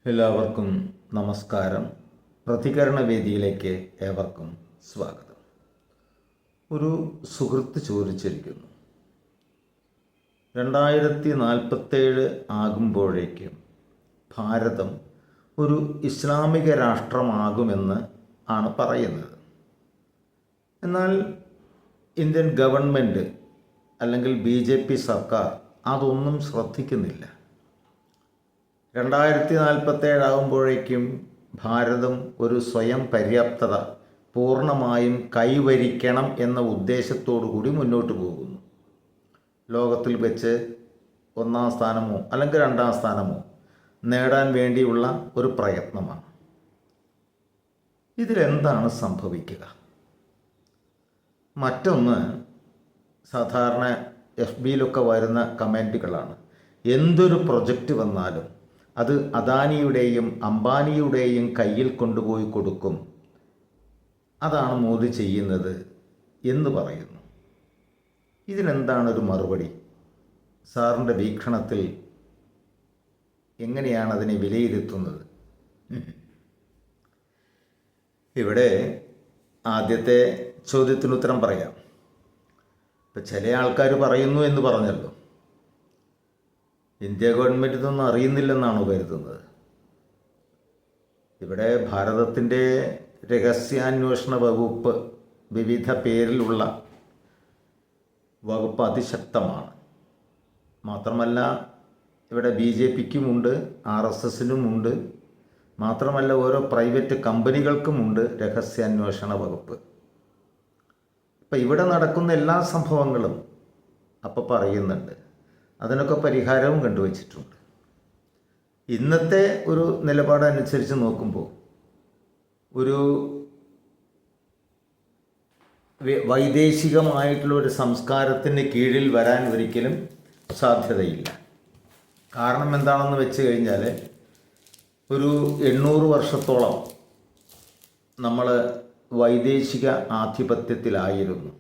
എല്ലാവർക്കും നമസ്കാരം. പ്രതികരണ വേദിയിലേക്ക് ഏവർക്കും സ്വാഗതം. ഒരു സുഹൃത്ത് ചോദിച്ചിരിക്കുന്നു, 2047 ആകുമ്പോഴേക്കും ഭാരതം ഒരു ഇസ്ലാമിക രാഷ്ട്രമാകുമെന്ന് ആണ് പറയുന്നത്. എന്നാൽ ഇന്ത്യൻ ഗവൺമെൻറ് അല്ലെങ്കിൽ BJP സർക്കാർ അതൊന്നും ശ്രദ്ധിക്കുന്നില്ല. 2047 ആകുമ്പോഴേക്കും ഭാരതം ഒരു സ്വയം പര്യാപ്തത പൂർണ്ണമായും കൈവരിക്കണം എന്ന ഉദ്ദേശത്തോടു കൂടി മുന്നോട്ട് പോകുന്നു. ലോകത്തിൽ വെച്ച് 1-ാം സ്ഥാനമോ അല്ലെങ്കിൽ 2-ാം സ്ഥാനമോ നേടാൻ വേണ്ടിയുള്ള ഒരു പ്രയത്നമാണ്. ഇതിലെന്താണ് സംഭവിക്കുക? മറ്റൊന്ന്, സാധാരണ FBയിലൊക്കെ വരുന്ന കമൻറ്റുകളാണ്. എന്തൊരു പ്രൊജക്റ്റ് വന്നാലും അത് അദാനിയുടെയും അംബാനിയുടെയും കയ്യിൽ കൊണ്ടുപോയി കൊടുക്കും, അതാണ് മോദി ചെയ്യുന്നത് എന്ന് പറയുന്നു. ഇതിനെന്താണൊരു മറുപടി? സാറിൻ്റെ വീക്ഷണത്തിൽ എങ്ങനെയാണ് അതിനെ വിലയിരുത്തുന്നത്? ഇവിടെ ആദ്യത്തെ ചോദ്യത്തിന് ഉത്തരം പറയാം. ഇപ്പം ചില ആൾക്കാർ പറയുന്നു എന്ന് പറഞ്ഞല്ലോ, ഇന്ത്യ ഗവൺമെൻറ് ഇതൊന്നും അറിയുന്നില്ലെന്നാണോ കരുതുന്നത്? ഇവിടെ ഭാരതത്തിൻ്റെ രഹസ്യാന്വേഷണ വകുപ്പ്, വിവിധ പേരിലുള്ള വകുപ്പ് അതിശക്തമാണ്. മാത്രമല്ല ഇവിടെ BJPക്കുമുണ്ട്, RSSനുമുണ്ട്. മാത്രമല്ല ഓരോ പ്രൈവറ്റ് കമ്പനികൾക്കുമുണ്ട് രഹസ്യാന്വേഷണ വകുപ്പ്. ഇപ്പം ഇവിടെ നടക്കുന്ന എല്ലാ സംഭവങ്ങളും അപ്പം പറയുന്നുണ്ട്. അതിനൊക്കെ പരിഹാരവും കണ്ടുവച്ചിട്ടുണ്ട്. ഇന്നത്തെ ഒരു നിലപാടനുസരിച്ച് നോക്കുമ്പോൾ ഒരു വൈദേശികമായിട്ടുള്ള ഒരു സംസ്കാരത്തിന് കീഴിൽ വരാൻ ഒരിക്കലും സാധ്യതയില്ല. കാരണം എന്താണെന്ന് വെച്ച് കഴിഞ്ഞാൽ, ഒരു 800 വർഷത്തോളം നമ്മൾ വൈദേശിക ആധിപത്യത്തിലായിരുന്നു.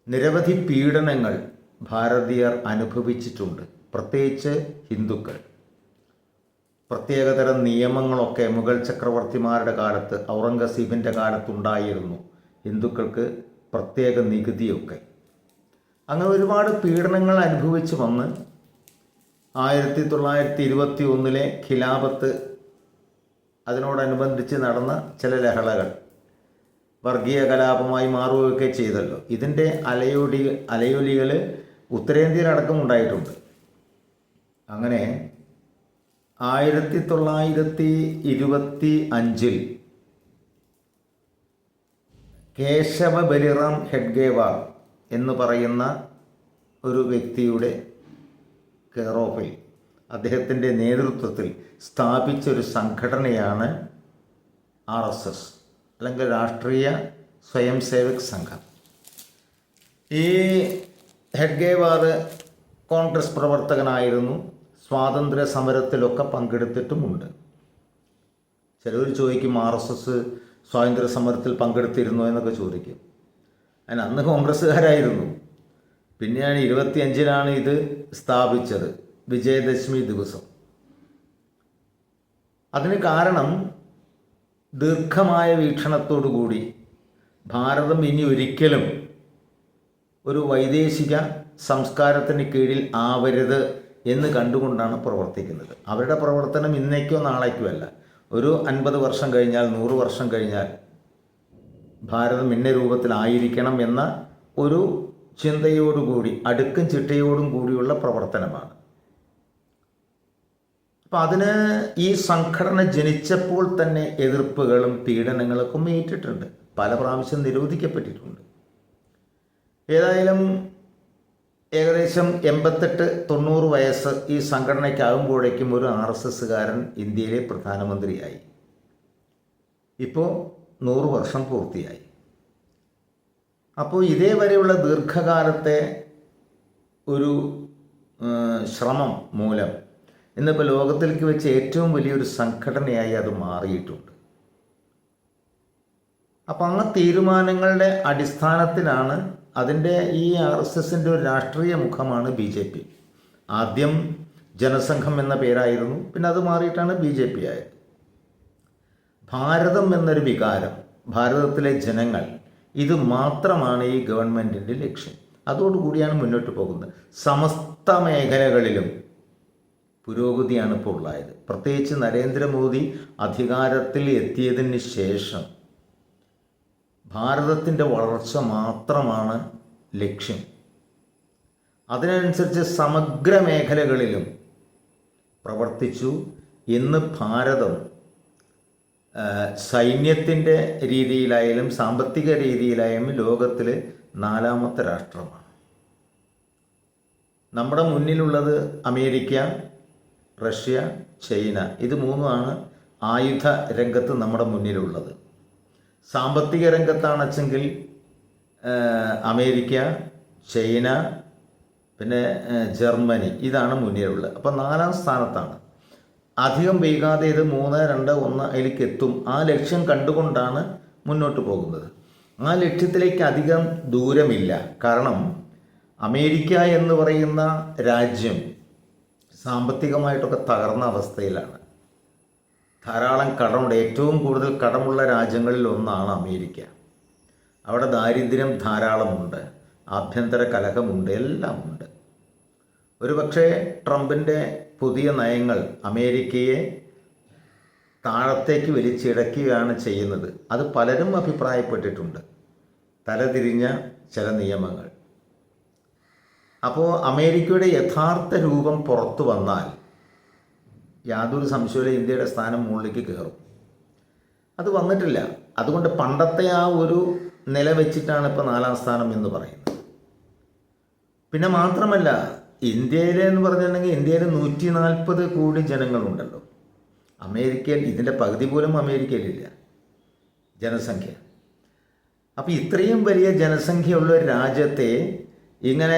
നിരവധി പീഡനങ്ങൾ ഭാരതീയർ അനുഭവിച്ചിട്ടുണ്ട്, പ്രത്യേകിച്ച് ഹിന്ദുക്കൾ. പ്രത്യേകതരം നിയമങ്ങളൊക്കെ മുഗൾ ചക്രവർത്തിമാരുടെ കാലത്ത്, ഔറംഗസീബിൻ്റെ കാലത്തുണ്ടായിരുന്നു. ഹിന്ദുക്കൾക്ക് പ്രത്യേക നികുതിയൊക്കെ. അങ്ങനെ ഒരുപാട് പീഡനങ്ങൾ അനുഭവിച്ച് വന്ന് 1921 ഖിലാഫത്ത്, അതിനോടനുബന്ധിച്ച് നടന്ന ചില ലഹളകൾ വർഗീയ കലാപമായി മാറുകയൊക്കെ ചെയ്തല്ലോ. ഇതിൻ്റെ അലയൊലികൾ ഉത്തരേന്ത്യയിലടക്കം ഉണ്ടായിട്ടുണ്ട്. അങ്ങനെ 1925 കേശവ ബലിറാം ഹെഡ്ഗേവാർ എന്ന് പറയുന്ന ഒരു വ്യക്തിയുടെ കെയർ-ഓഫിൽ, അദ്ദേഹത്തിൻ്റെ നേതൃത്വത്തിൽ സ്ഥാപിച്ചൊരു സംഘടനയാണ് RSS അല്ലെങ്കിൽ രാഷ്ട്രീയ സ്വയം സേവക് സംഘം. ഈ ഹെഡ്ഗേവാർ കോൺഗ്രസ് പ്രവർത്തകനായിരുന്നു. സ്വാതന്ത്ര്യ സമരത്തിലൊക്കെ പങ്കെടുത്തിട്ടുമുണ്ട്. ചിലർ ചോദിക്കും, RSS സ്വാതന്ത്ര്യ സമരത്തിൽ പങ്കെടുത്തിരുന്നു എന്നൊക്കെ ചോദിക്കും. അതിന് അന്ന് കോൺഗ്രസ്സുകാരായിരുന്നു. പിന്നെയാണ് 25-നാണ് ഇത് സ്ഥാപിച്ചത്, വിജയദശമി ദിവസം. അതിന് കാരണം ദീർഘമായ വീക്ഷണത്തോടുകൂടി ഭാരതം ഇനി ഒരിക്കലും ഒരു വൈദേശിക സംസ്കാരത്തിന് കീഴിൽ ആവരുത് എന്ന് കണ്ടുകൊണ്ടാണ് പ്രവർത്തിക്കുന്നത്. അവരുടെ പ്രവർത്തനം ഇന്നേക്കോ നാളേക്കോ അല്ല. ഒരു 50 വർഷം കഴിഞ്ഞാൽ, 100 വർഷം കഴിഞ്ഞാൽ ഭാരതം ഇന്ന രൂപത്തിലായിരിക്കണം എന്ന ഒരു ചിന്തയോടുകൂടി, അടുക്കും ചിട്ടയോടും കൂടിയുള്ള പ്രവർത്തനമാണ്. അപ്പം അതിന് ഈ സംഘടന ജനിച്ചപ്പോൾ തന്നെ എതിർപ്പുകളും പീഡനങ്ങളൊക്കെ ഏറ്റിട്ടുണ്ട്. പല പ്രാവശ്യം നിരോധിക്കപ്പെട്ടിട്ടുണ്ട്. ഏതായാലും ഏകദേശം 88-90 വയസ്സ് ഈ സംഘടനയ്ക്കാകുമ്പോഴേക്കും ഒരു RSSകാരൻ ഇന്ത്യയിലെ പ്രധാനമന്ത്രിയായി. ഇപ്പോൾ 100 വർഷം പൂർത്തിയായി. അപ്പോൾ ഇതേവരെയുള്ള ദീർഘകാലത്തെ ഒരു ശ്രമം മൂലം ഇന്നിപ്പോൾ ലോകത്തിലേക്ക് വെച്ച് ഏറ്റവും വലിയൊരു സംഘടനയായി അത് മാറിയിട്ടുണ്ട്. അപ്പം ആ തീരുമാനങ്ങളുടെ അടിസ്ഥാനത്തിലാണ് അതിൻ്റെ ഈ RSSൻ്റെ ഒരു രാഷ്ട്രീയ മുഖമാണ് BJP. ആദ്യം ജനസംഘം എന്ന പേരായിരുന്നു, പിന്നെ അത് മാറിയിട്ടാണ് BJP ആയത്. ഭാരതം എന്നൊരു വികാരം, ഭാരതത്തിലെ ജനങ്ങൾ, ഇത് മാത്രമാണ് ഈ ഗവൺമെൻറ്റിൻ്റെ ലക്ഷ്യം. അതോടുകൂടിയാണ് മുന്നോട്ട് പോകുന്നത്. സമസ്ത മേഖലകളിലും പുരോഗതിയാണ് ഇപ്പോൾ ഉള്ളത്. പ്രത്യേകിച്ച് നരേന്ദ്രമോദി അധികാരത്തിൽ എത്തിയതിന് ശേഷം ഭാരതത്തിൻ്റെ വളർച്ച മാത്രമാണ് ലക്ഷ്യം. അതിനനുസരിച്ച് സമഗ്ര മേഖലകളിലും പ്രവർത്തിച്ചു. ഇന്ന് ഭാരതം സൈന്യത്തിൻ്റെ രീതിയിലായാലും സാമ്പത്തിക രീതിയിലായാലും ലോകത്തിലെ 4ാമത്തെ രാഷ്ട്രമാണ്. നമ്മുടെ മുന്നിലുള്ളത് അമേരിക്ക, റഷ്യ, ചൈന, ഇത് മൂന്നുമാണ് ആയുധ രംഗത്ത് നമ്മുടെ മുന്നിലുള്ളത്. സാമ്പത്തിക രംഗത്താണെച്ചെങ്കിൽ അമേരിക്ക, ചൈന, പിന്നെ ജർമ്മനി, ഇതാണ് മുന്നിലുള്ളത്. അപ്പോൾ 4ാം സ്ഥാനത്താണ്. അധികം വൈകാതെ ഇത് 3, 2, 1 അതിലേക്ക് എത്തും. ആ ലക്ഷ്യം കണ്ടുകൊണ്ടാണ് മുന്നോട്ട് പോകുന്നത്. ആ ലക്ഷ്യത്തിലേക്ക് അധികം ദൂരമില്ല. കാരണം അമേരിക്ക എന്ന് പറയുന്ന രാജ്യം സാമ്പത്തികമായിട്ടൊക്കെ തകർന്ന അവസ്ഥയിലാണ്. ധാരാളം കടമുണ്ട്. ഏറ്റവും കൂടുതൽ കടമുള്ള രാജ്യങ്ങളിൽ ഒന്നാണ് അമേരിക്ക. അവിടെ ദാരിദ്ര്യം ധാരാളമുണ്ട്, ആഭ്യന്തര കലഹമുണ്ട്, എല്ലാം ഉണ്ട്. ഒരുപക്ഷെ ട്രംപിൻ്റെ പുതിയ നയങ്ങൾ അമേരിക്കയെ താഴത്തേക്ക് വലിച്ചിഴക്കുകയാണ് ചെയ്യുന്നത്. അത് പലരും അഭിപ്രായപ്പെട്ടിട്ടുണ്ട്, തലതിരിഞ്ഞ ചില നിയമങ്ങൾ. അപ്പോൾ അമേരിക്കയുടെ യഥാർത്ഥ രൂപം പുറത്തു വന്നാൽ യാതൊരു സംശയവും ഇന്ത്യയുടെ സ്ഥാനം മുകളിലേക്ക് കയറും. അത് വന്നിട്ടില്ല. അതുകൊണ്ട് പണ്ടത്തെ ആ ഒരു നില വെച്ചിട്ടാണ് ഇപ്പോൾ 4ാം സ്ഥാനം എന്ന് പറയുന്നത്. പിന്നെ മാത്രമല്ല, ഇന്ത്യയിലെന്ന് പറഞ്ഞിട്ടുണ്ടെങ്കിൽ ഇന്ത്യയിൽ 140 കോടി ജനങ്ങളുണ്ടല്ലോ. അമേരിക്കയിൽ ഇതിൻ്റെ പകുതി പോലും അമേരിക്കയിലില്ല ജനസംഖ്യ. അപ്പോൾ ഇത്രയും വലിയ ജനസംഖ്യയുള്ള ഒരു രാജ്യത്തെ ഇങ്ങനെ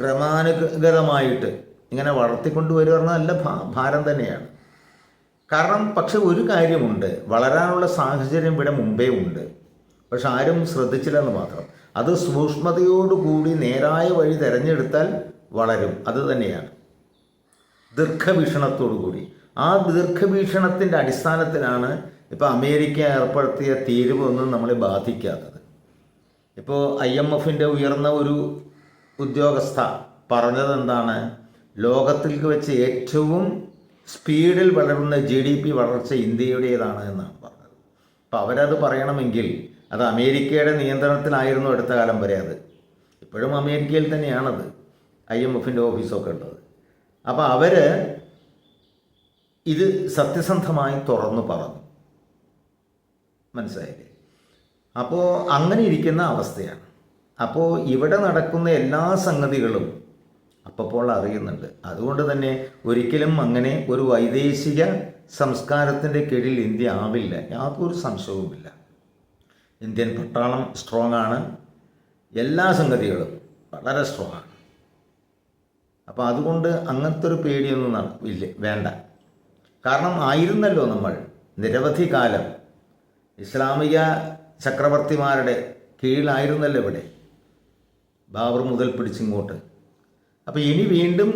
ക്രമാനുഗതമായിട്ട് ഇങ്ങനെ വളർത്തിക്കൊണ്ടുവരിക പറഞ്ഞാൽ നല്ല ഭാരം തന്നെയാണ്. കാരണം പക്ഷെ ഒരു കാര്യമുണ്ട്, വളരാനുള്ള സാഹചര്യം ഇവിടെ മുമ്പേ ഉണ്ട്. പക്ഷെ ആരും ശ്രദ്ധിച്ചില്ലെന്ന് മാത്രം. അത് സൂക്ഷ്മതയോടുകൂടി നേരായ വഴി തിരഞ്ഞെടുത്താൽ വളരും. അത് തന്നെയാണ് ദീർഘവീക്ഷണത്തോടുകൂടി. ആ ദീർഘവീക്ഷണത്തിൻ്റെ അടിസ്ഥാനത്തിലാണ് ഇപ്പോൾ അമേരിക്ക ഏർപ്പെടുത്തിയ തീരുവൊന്നും നമ്മളെ ബാധിക്കാത്തത്. ഇപ്പോൾ IMFൻ്റെ ഉയർന്ന ഒരു ഉദ്യോഗസ്ഥ പറഞ്ഞത് എന്താണ്? ലോകത്തിലേക്ക് വെച്ച് ഏറ്റവും സ്പീഡിൽ വളരുന്ന GDP വളർച്ച ഇന്ത്യയുടേതാണ് എന്നാണ് പറഞ്ഞത്. അപ്പോൾ അവരത് പറയണമെങ്കിൽ അത് അമേരിക്കയുടെ നിയന്ത്രണത്തിലായിരുന്നു അടുത്ത കാലം വരെ. അത് ഇപ്പോഴും അമേരിക്കയിൽ തന്നെയാണത്, IMFൻ്റെ ഓഫീസൊക്കെ ഉള്ളത്. അപ്പോൾ അവർ ഇത് സത്യസന്ധമായി തുറന്നു പറഞ്ഞു. മനസ്സിലായില്ലേ? അപ്പോൾ അങ്ങനെ ഇരിക്കുന്ന അവസ്ഥയാണ്. അപ്പോൾ ഇവിടെ നടക്കുന്ന എല്ലാ സംഗതികളും അപ്പോൾ അറിയുന്നുണ്ട്. അതുകൊണ്ട് തന്നെ ഒരിക്കലും അങ്ങനെ ഒരു വൈദേശിക സംസ്കാരത്തിൻ്റെ കീഴിൽ ഇന്ത്യ ആവില്ല, യാതൊരു സംശയവുമില്ല. ഇന്ത്യൻ പട്ടാളം സ്ട്രോങ് ആണ്, എല്ലാ സംഗതികളും വളരെ സ്ട്രോങ് ആണ്. അപ്പോൾ അതുകൊണ്ട് അങ്ങനത്തെ ഒരു പേടിയൊന്നും ഇല്ല, വേണ്ട. കാരണം ആയിരുന്നല്ലോ നമ്മൾ നിരവധി കാലം ഇസ്ലാമിക ചക്രവർത്തിമാരുടെ കീഴിലായിരുന്നല്ലോ ഇവിടെ, ബാബർ മുതൽ പിടിച്ചിങ്ങോട്ട്. അപ്പോൾ ഇനി വീണ്ടും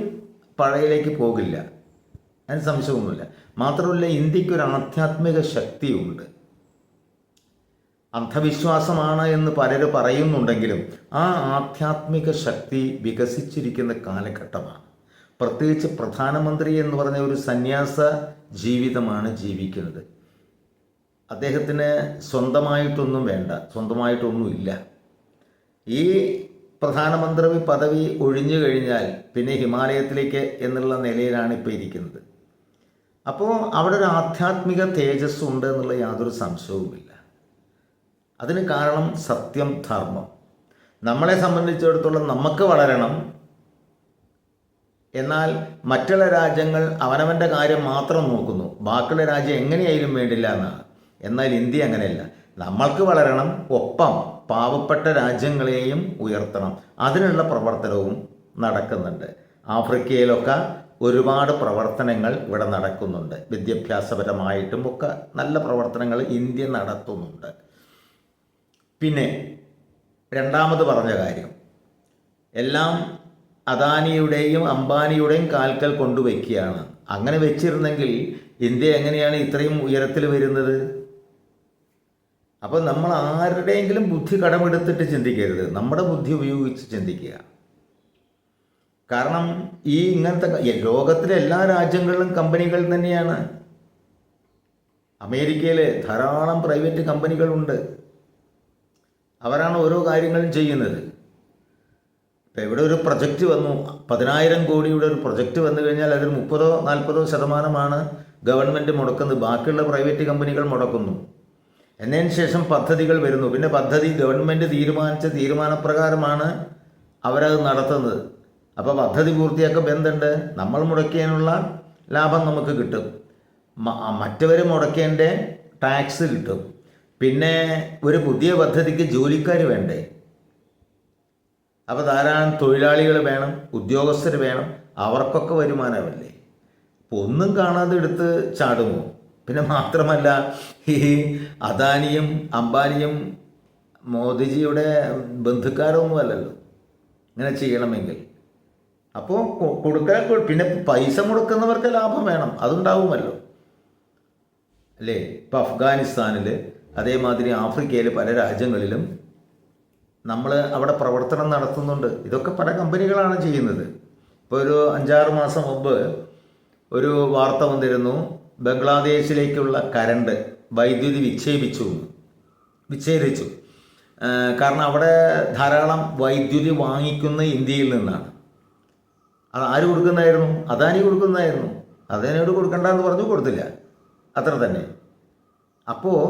പഴയയിലേക്ക് പോകില്ല, അതിന് സംശയമൊന്നുമില്ല. മാത്രമല്ല, ഇന്ത്യക്കൊരു ആധ്യാത്മിക ശക്തിയുണ്ട്. അന്ധവിശ്വാസമാണ് എന്ന് പലരും പറയുന്നുണ്ടെങ്കിലും ആ ആധ്യാത്മിക ശക്തി വികസിച്ചിരിക്കുന്ന കാലഘട്ടമാണ്. പ്രത്യേകിച്ച് പ്രധാനമന്ത്രി എന്ന് പറഞ്ഞ ഒരു സന്യാസ ജീവിതമാണ് ജീവിക്കുന്നത്. അദ്ദേഹത്തിന് സ്വന്തമായിട്ടൊന്നും വേണ്ട, സ്വന്തമായിട്ടൊന്നുമില്ല. ഈ പ്രധാനമന്ത്രി പദവി ഒഴിഞ്ഞു കഴിഞ്ഞാൽ പിന്നെ ഹിമാലയത്തിലേക്ക് എന്നുള്ള നിലയിലാണ് ഇപ്പോൾ ഇരിക്കുന്നത്. അപ്പോൾ അവിടെ ഒരു ആധ്യാത്മിക തേജസ് ഉണ്ട് എന്നുള്ള യാതൊരു സംശയവുമില്ല. അതിന് കാരണം സത്യം, ധർമ്മം. നമ്മളെ സംബന്ധിച്ചിടത്തോളം നമുക്ക് വളരണം, എന്നാൽ മറ്റുള്ള രാജ്യങ്ങൾ അവനവൻ്റെ കാര്യം മാത്രം നോക്കുന്നു, ബാക്കിയുള്ള രാജ്യം എങ്ങനെയായാലും വേണ്ടില്ല എന്നാണ്. എന്നാൽ ഇന്ത്യ അങ്ങനെയല്ല, നമ്മൾക്ക് വളരണം, ഒപ്പം പാവപ്പെട്ട രാജ്യങ്ങളെയും ഉയർത്തണം. അതിനുള്ള പ്രവർത്തനവും നടക്കുന്നുണ്ട്. ആഫ്രിക്കയിലൊക്കെ ഒരുപാട് പ്രവർത്തനങ്ങൾ ഇവിടെ നടക്കുന്നുണ്ട്. വിദ്യാഭ്യാസപരമായിട്ടും ഒക്കെ നല്ല പ്രവർത്തനങ്ങൾ ഇന്ത്യ നടത്തുന്നുണ്ട്. പിന്നെ രണ്ടാമത് പറഞ്ഞ കാര്യം, എല്ലാം അദാനിയുടെയും അംബാനിയുടെയും കാൽക്കൽ കൊണ്ടുവയ്ക്കുകയാണ്. അങ്ങനെ വെച്ചിരുന്നെങ്കിൽ ഇന്ത്യ എങ്ങനെയാണ് ഇത്രയും ഉയരത്തിൽ വരുന്നത്? അപ്പോൾ നമ്മൾ ആരുടെയെങ്കിലും ബുദ്ധി കടമെടുത്തിട്ട് ചിന്തിക്കരുത്, നമ്മുടെ ബുദ്ധി ഉപയോഗിച്ച് ചിന്തിക്കുക. കാരണം ഈ ഇങ്ങനത്തെ ലോകത്തിലെ എല്ലാ രാജ്യങ്ങളിലും കമ്പനികൾ തന്നെയാണ്. അമേരിക്കയിൽ ധാരാളം പ്രൈവറ്റ് കമ്പനികളുണ്ട്. അവരാണ് ഓരോ കാര്യങ്ങളും ചെയ്യുന്നത്. ഇപ്പം ഇവിടെ ഒരു പ്രൊജക്റ്റ് വന്നു, 10,000 കോടിയുടെ ഒരു പ്രൊജക്റ്റ് വന്നു കഴിഞ്ഞാൽ അതിൽ 30-40% ഗവൺമെൻറ് മുടക്കുന്നത്, ബാക്കിയുള്ള പ്രൈവറ്റ് കമ്പനികൾ മുടക്കുന്നു. എന്നതിന് ശേഷം പദ്ധതികൾ വരുന്നു. പിന്നെ പദ്ധതി ഗവൺമെൻറ് തീരുമാനിച്ച തീരുമാനപ്രകാരമാണ് അവരത് നടത്തുന്നത്. അപ്പോൾ പദ്ധതി പൂർത്തിയാക്കുമ്പോൾ എന്തുണ്ട്? നമ്മൾ മുടക്കിയതിനുള്ള ലാഭം നമുക്ക് കിട്ടും, മറ്റവർ മുടക്കേണ്ട ടാക്സ് കിട്ടും. പിന്നെ ഒരു പുതിയ പദ്ധതിക്ക് ജോലിക്കാർ വേണ്ടേ? അപ്പോൾ ധാരാളം തൊഴിലാളികൾ വേണം, ഉദ്യോഗസ്ഥർ വേണം, അവർക്കൊക്കെ വരുമാനമല്ലേ. അപ്പോൾ ഒന്നും കാണാതെ എടുത്ത് ചാടുമോ? പിന്നെ മാത്രമല്ല, ഈ അദാനിയും അംബാനിയും മോദിജിയുടെ ബന്ധുക്കാരൊന്നും അല്ലല്ലോ ഇങ്ങനെ ചെയ്യണമെങ്കിൽ. അപ്പോൾ കൊടുക്കാൻ, പിന്നെ പൈസ മുടക്കുന്നവർക്ക് ലാഭം വേണം, അതുണ്ടാവുമല്ലോ അല്ലേ. ഇപ്പോൾ അഫ്ഗാനിസ്ഥാനിൽ, അതേമാതിരി ആഫ്രിക്കയിൽ പല രാജ്യങ്ങളിലും നമ്മൾ അവിടെ പ്രവർത്തനം നടത്തുന്നുണ്ട്. ഇതൊക്കെ പല കമ്പനികളാണ് ചെയ്യുന്നത്. ഇപ്പോൾ ഒരു 5-6 മാസം മുമ്പ് ഒരു വാർത്ത വന്നിരുന്നു, ബംഗ്ലാദേശിലേക്കുള്ള കരണ്ട് വൈദ്യുതി വിച്ഛേദിച്ചു. കാരണം അവിടെ ധാരാളം വൈദ്യുതി വാങ്ങിക്കുന്ന ഇന്ത്യയിൽ നിന്നാണ്. അത് ആര് കൊടുക്കുന്നതായിരുന്നു? അദാനി കൊടുക്കുന്നതായിരുന്നു. അദാനിയോട് കൊടുക്കണ്ടെന്ന് പറഞ്ഞു, കൊടുത്തില്ല, അത്ര തന്നെ. അപ്പോൾ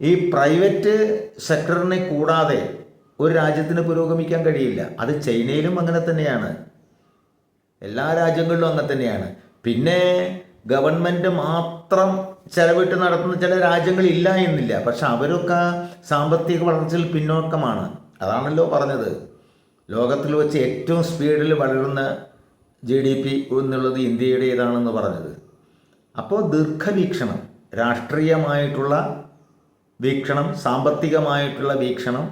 ഈ പ്രൈവറ്റ് സെക്ടറിനെ കൂടാതെ ഒരു രാജ്യത്തിന് പുരോഗമിക്കാൻ കഴിയില്ല. അത് ചൈനയിലും അങ്ങനെ തന്നെയാണ്, എല്ലാ രാജ്യങ്ങളിലും അങ്ങനെ തന്നെയാണ്. പിന്നെ ഗവൺമെൻറ് മാത്രം ചെലവിട്ട് നടത്തുന്ന ചില രാജ്യങ്ങളില്ല എന്നില്ല, പക്ഷെ അവരൊക്കെ സാമ്പത്തിക വളർച്ചയിൽ പിന്നോക്കമാണ്. അതാണല്ലോ പറഞ്ഞത്, ലോകത്തിൽ വെച്ച് ഏറ്റവും സ്പീഡിൽ വളരുന്ന GDP എന്നുള്ളത് ഇന്ത്യയുടേതാണെന്ന് പറഞ്ഞത്. അപ്പോൾ ദീർഘവീക്ഷണം, രാഷ്ട്രീയമായിട്ടുള്ള വീക്ഷണം, സാമ്പത്തികമായിട്ടുള്ള വീക്ഷണം,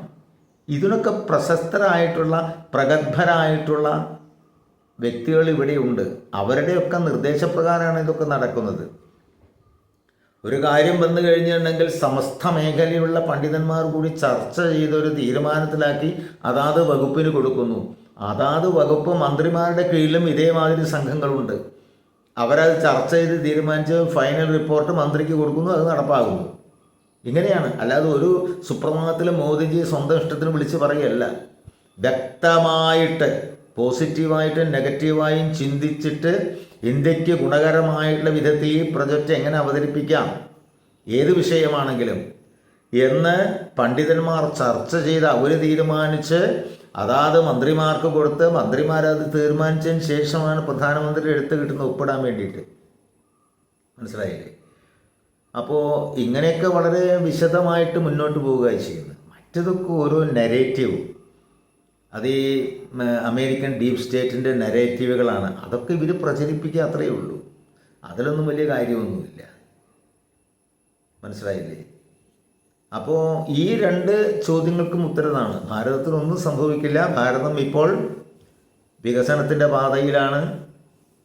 ഇതിനൊക്കെ പ്രശസ്തരായിട്ടുള്ള പ്രഗത്ഭരായിട്ടുള്ള വ്യക്തികൾ ഇവിടെയുണ്ട്. അവരുടെയൊക്കെ നിർദ്ദേശപ്രകാരമാണ് ഇതൊക്കെ നടക്കുന്നത്. ഒരു കാര്യം വന്നു കഴിഞ്ഞിട്ടുണ്ടെങ്കിൽ സമസ്ത മേഖലയിലുള്ള പണ്ഡിതന്മാർ കൂടി ചർച്ച ചെയ്തൊരു തീരുമാനത്തിലാക്കി അതാത് വകുപ്പിന് കൊടുക്കുന്നു. അതാത് വകുപ്പ് മന്ത്രിമാരുടെ കീഴിലും ഇതേമാതിരി സംഘങ്ങളുണ്ട്. അവരത് ചർച്ച ചെയ്ത് തീരുമാനിച്ച് ഫൈനൽ റിപ്പോർട്ട് മന്ത്രിക്ക് കൊടുക്കുന്നു, അത് നടപ്പാകുന്നു. ഇങ്ങനെയാണ്. അല്ലാതെ ഒരു സുപ്രഭാതത്തിൽ മോദിജി സ്വന്തം ഇഷ്ടത്തിന് വിളിച്ച് പറയുകയല്ല. വ്യക്തമായിട്ട് പോസിറ്റീവായിട്ടും നെഗറ്റീവായും ചിന്തിച്ചിട്ട് ഇന്ത്യക്ക് ഗുണകരമായിട്ടുള്ള വിധത്തിൽ ഈ പ്രൊജക്റ്റ് എങ്ങനെ അവതരിപ്പിക്കാം, ഏത് വിഷയമാണെങ്കിലും എന്ന് പണ്ഡിതന്മാർ ചർച്ച ചെയ്ത് അവർ തീരുമാനിച്ച് അതാത് മന്ത്രിമാർക്ക് കൊടുത്ത് മന്ത്രിമാരത് തീരുമാനിച്ചതിന് ശേഷമാണ് പ്രധാനമന്ത്രി എടുത്ത് കിട്ടുന്ന ഒപ്പിടാൻ വേണ്ടിയിട്ട്. മനസ്സിലായില്ലേ? അപ്പോൾ ഇങ്ങനെയൊക്കെ വളരെ വിശദമായിട്ട് മുന്നോട്ട് പോവുകയാണ് ചെയ്യുന്നത്. മറ്റതൊക്കെ ഓരോ നെറേറ്റീവ്, അത് ഈ അമേരിക്കൻ ഡീപ് സ്റ്റേറ്റിൻ്റെ നെറേറ്റീവുകളാണ്. അതൊക്കെ ഇവർ പ്രചരിപ്പിക്കുക, അത്രയേ ഉള്ളൂ. അതിലൊന്നും വലിയ കാര്യമൊന്നുമില്ല. മനസ്സിലായില്ലേ? അപ്പോൾ ഈ 2 ചോദ്യങ്ങൾക്കും ഉത്തരമാണ്. ഭാരതത്തിനൊന്നും സംഭവിക്കില്ല. ഭാരതം ഇപ്പോൾ വികസനത്തിൻ്റെ പാതയിലാണ്.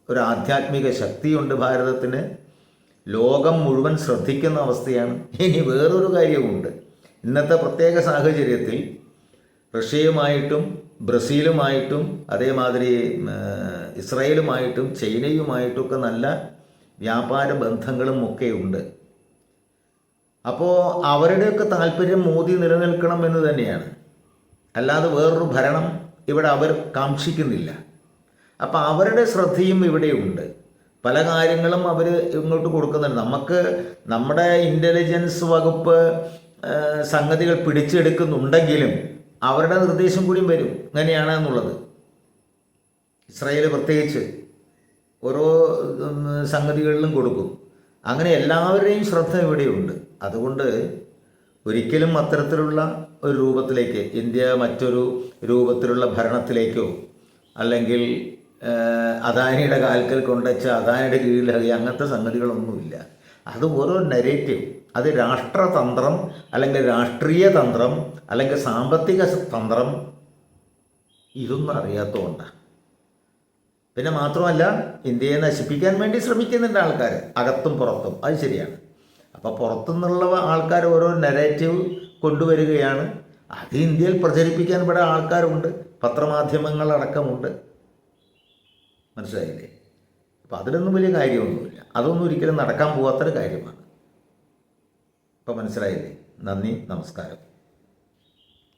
ഒരു ആധ്യാത്മിക ശക്തിയുണ്ട് ഭാരതത്തിന്. ലോകം മുഴുവൻ ശ്രദ്ധിക്കുന്ന അവസ്ഥയാണ്. ഇനി വേറൊരു കാര്യമുണ്ട്. ഇന്നത്തെ പ്രത്യേക സാഹചര്യത്തിൽ റഷ്യയുമായിട്ടും ബ്രസീലുമായിട്ടും അതേമാതിരി ഇസ്രായേലുമായിട്ടും ചൈനയുമായിട്ടൊക്കെ നല്ല വ്യാപാര ബന്ധങ്ങളും ഒക്കെ ഉണ്ട്. അപ്പോൾ അവരുടെയൊക്കെ താല്പര്യം മോദി നിലനിൽക്കണം എന്ന് തന്നെയാണ്. അല്ലാതെ വേറൊരു ഭരണം ഇവിടെ അവർ കാക്ഷിക്കുന്നില്ല. അപ്പോൾ അവരുടെ ശ്രദ്ധയും ഇവിടെയുണ്ട്. പല കാര്യങ്ങളും അവർ ഇങ്ങോട്ട് കൊടുക്കുന്നുണ്ട്. നമുക്ക് നമ്മുടെ ഇൻ്റലിജൻസ് വകുപ്പ് സംഗതികൾ പിടിച്ചെടുക്കുന്നുണ്ടെങ്കിലും അവരുടെ നിർദ്ദേശം കൂടി വരും എങ്ങനെയാണ് എന്നുള്ളത്. ഇസ്രായേൽ പ്രത്യേകിച്ച് ഓരോ സംഗതികളിലും കൊടുക്കും. അങ്ങനെ എല്ലാവരുടെയും ശ്രദ്ധ ഇവിടെയുണ്ട്. അതുകൊണ്ട് ഒരിക്കലും അത്തരത്തിലുള്ള ഒരു രൂപത്തിലേക്ക് ഇന്ത്യ മറ്റൊരു രൂപത്തിലുള്ള ഭരണത്തിലേക്കോ അല്ലെങ്കിൽ അദാനിയുടെ കാൽക്കൽ കൊണ്ടുവച്ച അദാനിയുടെ കീഴിലാകി അങ്ങനത്തെ സംഗതികളൊന്നുമില്ല. അത് ഓരോ നെറേറ്റീവ്, അത് രാഷ്ട്രതന്ത്രം അല്ലെങ്കിൽ രാഷ്ട്രീയ തന്ത്രം അല്ലെങ്കിൽ സാമ്പത്തിക തന്ത്രം, ഇതൊന്നും അറിയാത്തതുകൊണ്ടാണ്. പിന്നെ മാത്രമല്ല, ഇന്ത്യയെ നശിപ്പിക്കാൻ വേണ്ടി ശ്രമിക്കുന്നുണ്ട് ആൾക്കാർ, അകത്തും പുറത്തും. അത് ശരിയാണ്. അപ്പോൾ പുറത്തുനിന്നുള്ള ആൾക്കാർ ഓരോ നെറേറ്റീവ് കൊണ്ടുവരികയാണ്. അത് ഇന്ത്യയിൽ പ്രചരിപ്പിക്കാൻ ഇവിടെ ആൾക്കാരുണ്ട്, പത്രമാധ്യമങ്ങളടക്കമുണ്ട്. മനസ്സിലായില്ലേ? അപ്പോൾ അതിലൊന്നും വലിയ കാര്യമൊന്നുമില്ല. അതൊന്നും ഒരിക്കലും നടക്കാൻ പോകാത്തൊരു കാര്യമാണ്. ഇപ്പോൾ മനസ്സിലായില്ലേ? നന്ദി, നമസ്കാരം.